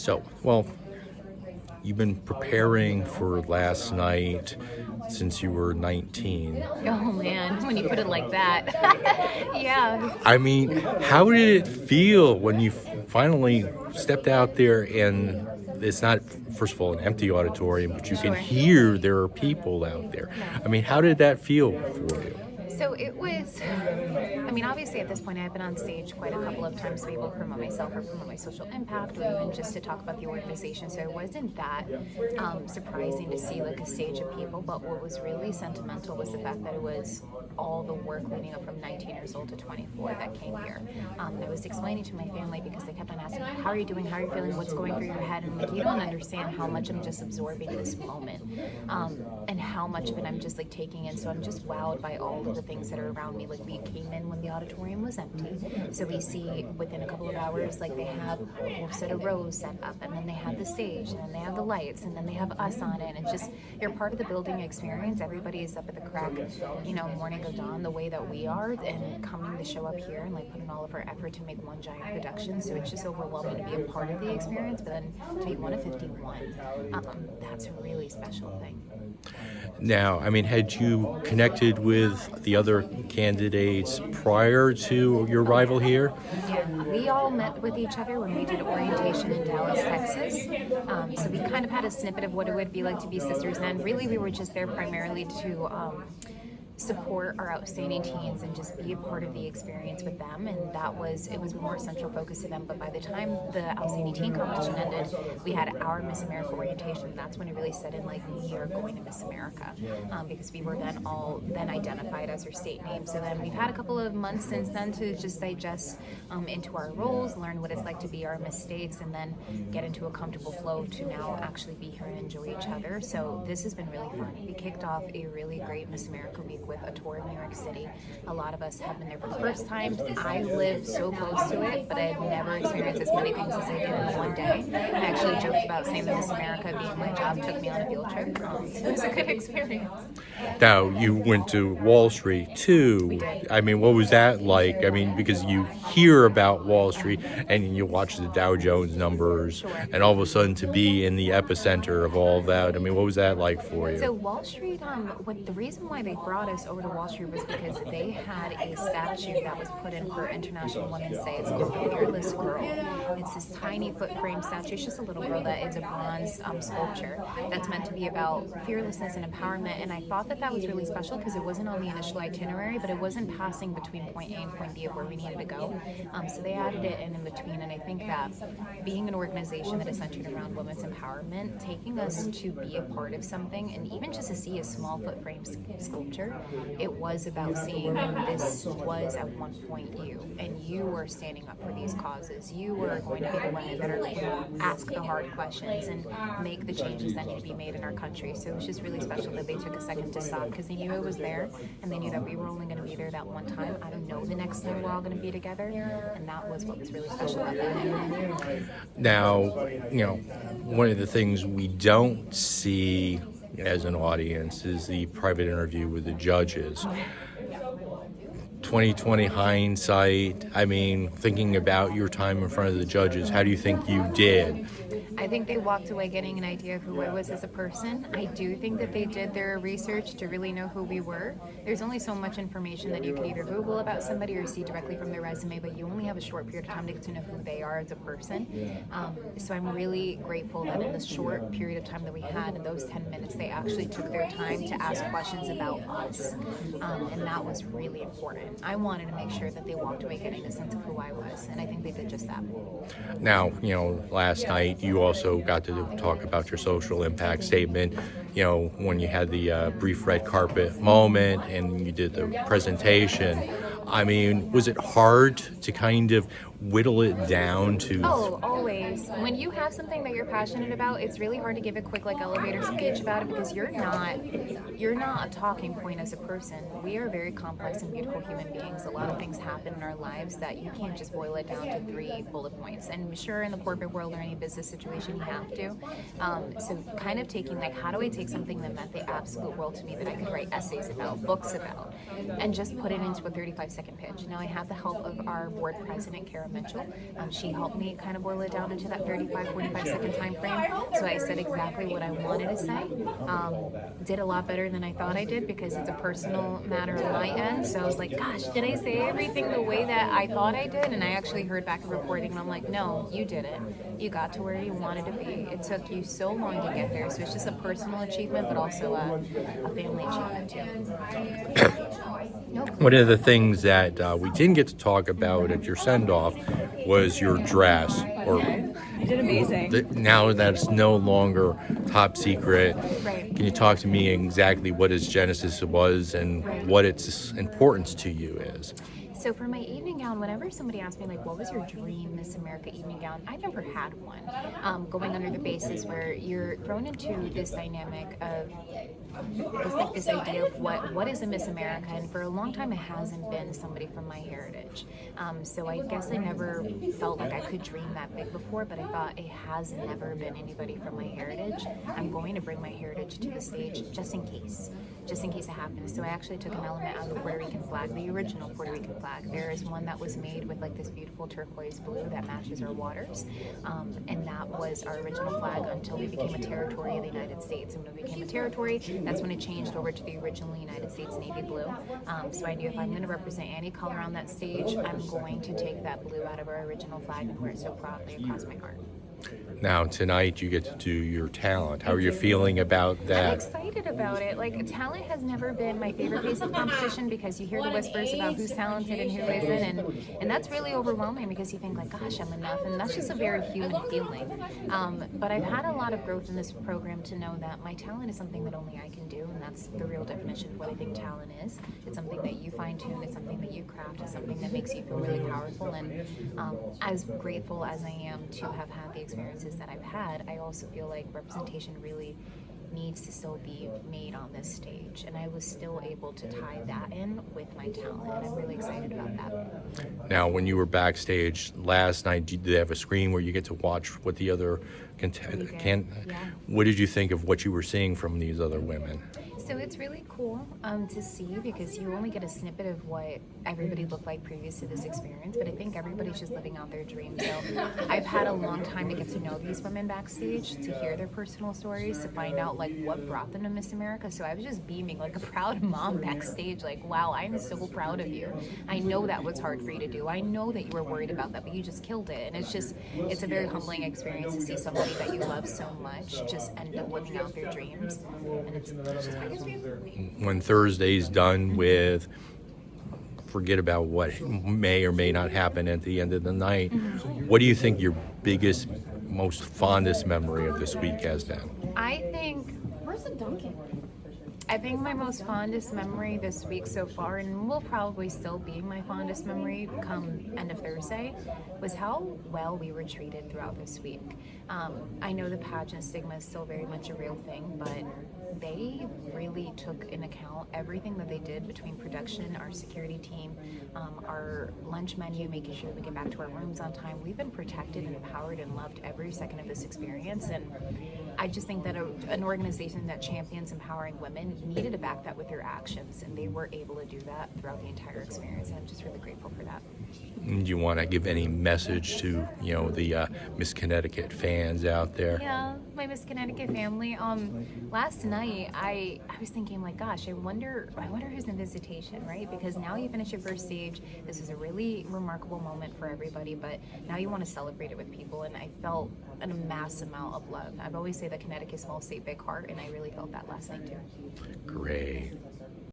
So, well, you've been preparing for last night since you were 19. Oh man, when you put it like that. Yeah. I mean, how did it feel when you finally stepped out there and it's not, first of all, an empty auditorium, but you can Sure. hear there are people out there. I mean, how did that feel for you? So it was, obviously at this point I've been on stage quite a couple of times to be able to promote myself or promote my social impact or even just to talk about the organization. So it wasn't that surprising to see like a stage of people, but what was really sentimental was the fact that it was all the work leading up from 19 years old to 24 that came here. I was explaining to my family because they kept on asking, how are you doing? How are you feeling? What's going through your head? And like, you don't understand how much I'm just absorbing this moment and how much of it I'm just like taking in. So I'm just wowed by all of the things that are around me. Like we came in when the auditorium was empty, so we see within a couple of hours like they have a whole set of rows set up, and then they have the stage, and then they have the lights, and then they have us on it, and just you're part of the building experience. Everybody is up at the crack, morning of dawn, the way that we are, and coming to show up here and like putting all of our effort to make one giant production. So it's just overwhelming to be a part of the experience, but then to be one of 51, that's a really special thing. Now, I mean, had you connected with the other candidates prior to your arrival here? Yeah, we all met with each other when we did orientation in Dallas, Texas. So we kind of had a snippet of what it would be like to be sisters then. Really, we were just there primarily to support our outstanding teens and just be a part of the experience with them, and it was more central focus to them. But by the time the outstanding teen competition ended, we had our Miss America orientation, and that's when it really set in like we are going to Miss America, because we were then all identified as our state name. So then we've had a couple of months since then to just digest into our roles, learn what it's like to be our mistakes, and then get into a comfortable flow to now actually be here and enjoy each other. So this has been really fun. We kicked off a really great Miss America week with a tour of New York City. A lot of us have been there for the first time. I live so close to it, but I had never experienced as many things as I did in one day. I actually joked about saying that Miss America being my job took me on a field trip. So it was a good experience. Now, you went to Wall Street too. We did. I mean, what was that like? I mean, because you hear about Wall Street and you watch the Dow Jones numbers, Sure. and all of a sudden to be in the epicenter of all that, I mean, what was that like for you? So Wall Street, the reason why they brought us over to Wall Street was because they had a statue that was put in for International Women's Day. It's called the Fearless Girl. It's this tiny foot frame statue. It's just a little girl that is a bronze sculpture that's meant to be about fearlessness and empowerment. And I thought that was really special because it wasn't on the initial itinerary, but it wasn't passing between point A and point B of where we needed to go. So they added it in between. And I think that being an organization that is centered around women's empowerment, taking us to be a part of something, and even just to see a small foot frame sculpture, it was about seeing this was at one point you, and you were standing up for these causes. You were going to be the women that are going to ask the hard questions and make the changes that need to be made in our country. So it was just really special that they took a second to stop because they knew it was there, and they knew that we were only going to be there that one time. I don't know the next time we're all going to be together, and that was what was really special about that. Now, one of the things we don't see as an audience is the private interview with the judges. 2020 hindsight, I mean, thinking about your time in front of the judges, how do you think you did? I think they walked away getting an idea of who I was as a person. I do think that they did their research to really know who we were. There's only so much information that you can either Google about somebody or see directly from their resume, but you only have a short period of time to get to know who they are as a person. So I'm really grateful that in the short period of time that we had, in those 10 minutes, they actually took their time to ask questions about us. And that was really important. I wanted to make sure that they walked away getting a sense of who I was, and I think they did just that. Now, last night you also got to talk about your social impact statement, when you had the brief red carpet moment and you did the presentation. I mean, was it hard to kind of whittle it down to... Oh, always. When you have something that you're passionate about, it's really hard to give a quick elevator speech about it because you're not a talking point as a person. We are very complex and beautiful human beings. A lot of things happen in our lives that you can't just boil it down to 3 bullet points. And sure, in the corporate world or any business situation, you have to. So kind of taking how do I take something that meant the absolute world to me that I could write essays about, books about, and just put it into a 35-second pitch. Now I had the help of our board president, Kara Mitchell. She helped me kind of boil it down into that 45 second time frame. So I said exactly what I wanted to say. Did a lot better than I thought I did because it's a personal matter on my end. So I was like, gosh, did I say everything the way that I thought I did? And I actually heard back a recording and I'm like, no, you didn't. You got to where you wanted to be. It took you so long to get there. So it's just a personal achievement, but also a family achievement too. Nope. One of the things that we didn't get to talk about at your send-off was your dress, or You did amazing. now that it's no longer top secret. Right. Can you talk to me exactly what its genesis was and what its importance to you is? So for my evening gown, whenever somebody asks me like, what was your dream Miss America evening gown? I never had one. Going under the basis where you're thrown into this dynamic of this idea of what is a Miss America, and for a long time it hasn't been somebody from my heritage. So I guess I never felt like I could dream that big before, but I thought it has never been anybody from my heritage. I'm going to bring my heritage to the stage just in case it happens. So I actually took an element out of the Puerto Rican flag, the original Puerto Rican flag. There is one that was made with like this beautiful turquoise blue that matches our waters, and that was our original flag until we became a territory of the United States. And when we became a territory, that's when it changed over to the original United States navy blue. So I knew if I'm going to represent any color on that stage, I'm going to take that blue out of our original flag and wear it so proudly across my heart. Now tonight you get to do your talent. How are you feeling about I'm that? excited about it. Like, talent has never been my favorite piece of competition because you hear the whispers about who's talented and who isn't, and that's really overwhelming because you think like, gosh, I'm enough, and that's just a very human feeling. But I've had a lot of growth in this program to know that my talent is something that only I can do, and that's the real definition of what I think talent is. It's something that you fine tune, it's something that you craft, it's something that makes you feel really powerful, and as grateful as I am to have had the experiences that I've had, I also feel like representation really needs to still be made on this stage, and I was still able to tie that in with my talent, and I'm really excited about that. Now, when you were backstage last night, did they have a screen where you get to watch what the other Yeah. What did you think of what you were seeing from these other women? So it's really cool to see because you only get a snippet of what everybody looked like previous to this experience, but I think everybody's just living out their dreams. So I've had a long time to get to know these women backstage, to hear their personal stories, to find out like what brought them to Miss America. So I was just beaming like a proud mom backstage, like, wow, I'm so proud of you. I know that was hard for you to do. I know that you were worried about that, but you just killed it. And it's a very humbling experience to see somebody that you love so much just end up living out their dreams. And it's just my When Thursday's done with, forget about what may or may not happen at the end of the night, what do you think your biggest, most fondest memory of this week has been? I think my most fondest memory this week so far, and will probably still be my fondest memory come end of Thursday, was how well we were treated throughout this week. I know the pageant stigma is still very much a real thing, but they really took in account everything that they did between production, our security team, our lunch menu, making sure we get back to our rooms on time. We've been protected and empowered and loved every second of this experience, and I just think that an organization that champions empowering women needed to back that with their actions, and they were able to do that throughout the entire experience, and I'm just really grateful for that. Do you want to give any message to, the Miss Connecticut fans out there? Yeah, my Miss Connecticut family. Last night I was thinking like, gosh, I wonder who's in visitation, right? Because now you finish your first stage. This is a really remarkable moment for everybody, but now you want to celebrate it with people, and I felt a mass amount of love. I've always said that Connecticut small state, big heart, and I really felt that last night too. Great.